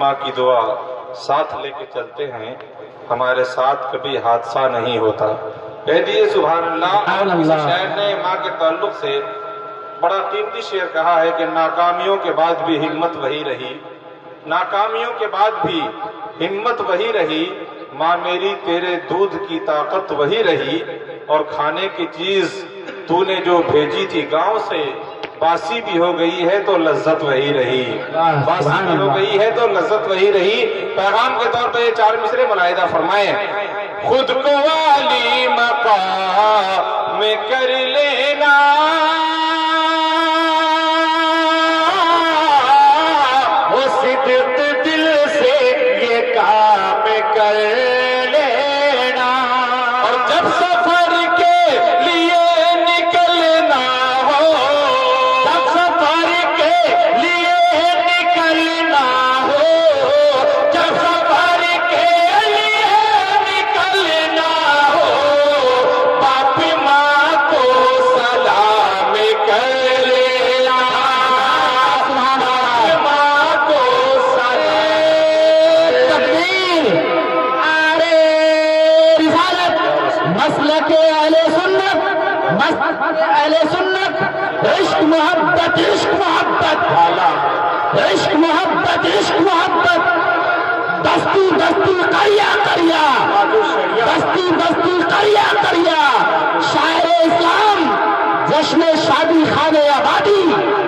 ماں کی دعا ساتھ لے کے چلتے ہیں ہمارے ساتھ کبھی حادثہ نہیں ہوتا۔ کہہ دیے سبحان اللہ۔ اس شاعر نے ماں کے تعلق سے بڑا قیمتی شعر کہا ہے کہ ناکامیوں کے بعد بھی ہمت وہی رہی، ناکامیوں کے بعد بھی ہمت وہی رہی، ماں میری تیرے دودھ کی طاقت وہی رہی، اور کھانے کی چیز تو نے جو بھیجی تھی گاؤں سے باسی بھی ہو گئی ہے تو لذت وہی رہی، باسی بھی ہو گئی ہے تو لذت وہی رہی۔ پیغام کے طور پہ یہ 4 مصرے ملاحظہ فرمائیں۔ خود کو والی مقام میں کر لینا، وہ صدق دل سے یہ کام کر لینا، اور جب سفر کے لیے نکلنا ہو، جب سفر کے لیے نکلنا ہو، جب سفر کے لیے نکلنا ہو، باپ ماں کو سلام کر لینا، باپ ماں کو سلام۔ تکبیر! آرے رسالت، مسلک اہل سنت، مسلک اہل سنت، عشق محبت، عشق محبت، عشق محبت، عشق محبت، دستی دستی کریا کریا، دستی دستی کریا کریا، شاعر اسلام، جشن شادی خانے آبادی،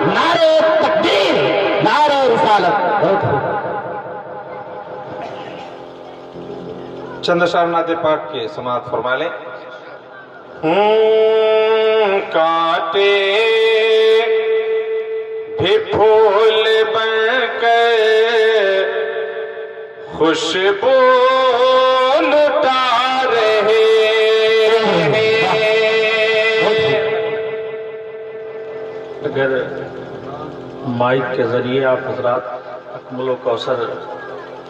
نعرے تکبیر، نعرے رسالت۔ چند اشعار نعت پاک کے سماعت فرما لیں۔ کانٹے بھی پھول بن کر خوشبو لٹا رہے ہیں۔ اگر مائک کے ذریعے آپ حضرات اکمل و کوثر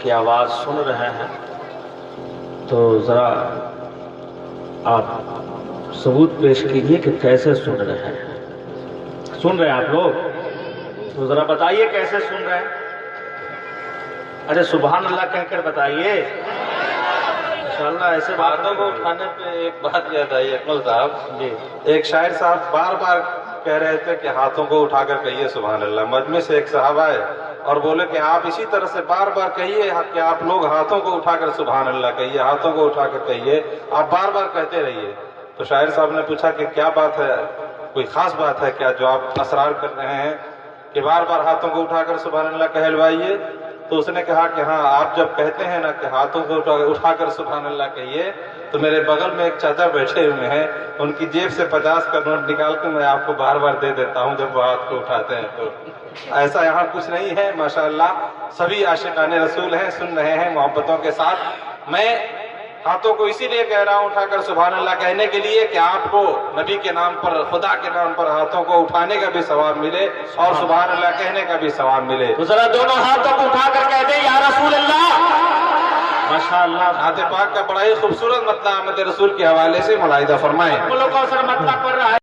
کی آواز سن رہے ہیں تو ذرا آپ ثبوت پیش کیجئے کہ کیسے سن رہے ہیں۔ سن رہے ہیں آپ لوگ تو ذرا بتائیے کیسے سن رہے ہیں۔ ارے سبحان اللہ کہہ کر بتائیے۔ انشاءاللہ ایسے باتوں کو اٹھانے پہ ایک بات یاد آئی اکمل صاحب جی، ایک شاعر صاحب بار بار کہہ رہے تھے کہ ہاتھوں کو اٹھا کر کہیے سبحان اللہ۔ مجمع سے ایک صاحب آئے اور بولے کہ آپ اسی طرح سے بار بار کہیے کہ آپ لوگ ہاتھوں کو اٹھا کر سبحان اللہ کہیے، ہاتھوں کو اٹھا کر کہیے، آپ بار بار کہتے رہیے۔ تو شاعر صاحب نے پوچھا کہ کیا بات ہے، کوئی خاص بات ہے کیا جو آپ اصرار کر رہے ہیں کہ بار بار ہاتھوں کو اٹھا کر سبحان اللہ کہلوائیے؟ تو اس نے کہا کہ ہاں، آپ جب کہتے ہیں نا کہ ہاتھوں کو اٹھا کر سبحان اللہ کہیے تو میرے بغل میں ایک چاچا بیٹھے ہوئے ہیں، ان کی جیب سے 50 کا نوٹ نکال کے میں آپ کو بار بار دے دیتا ہوں جب وہ ہاتھ کو اٹھاتے ہیں۔ تو ایسا یہاں کچھ نہیں ہے، ماشاءاللہ سبھی عاشقان رسول ہیں، سن رہے ہیں محبتوں کے ساتھ۔ میں ہاتھوں کو اسی لیے کہہ رہا ہوں اٹھا کر سبحان اللہ کہنے کے لیے کہ آپ کو نبی کے نام پر، خدا کے نام پر ہاتھوں کو اٹھانے کا بھی ثواب ملے اور سبحان اللہ کہنے کا بھی ثواب ملے۔ تو ذرا دونوں ہاتھوں کو اٹھا کر کہہ دیں یا رسول اللہ۔ ماشاءاللہ نعت پاک کا بڑا ہی خوبصورت مطلب احمد رسول کے حوالے سے ملاحظہ فرمائیں۔ اکمل و کوثر مطلب کر رہا ہے۔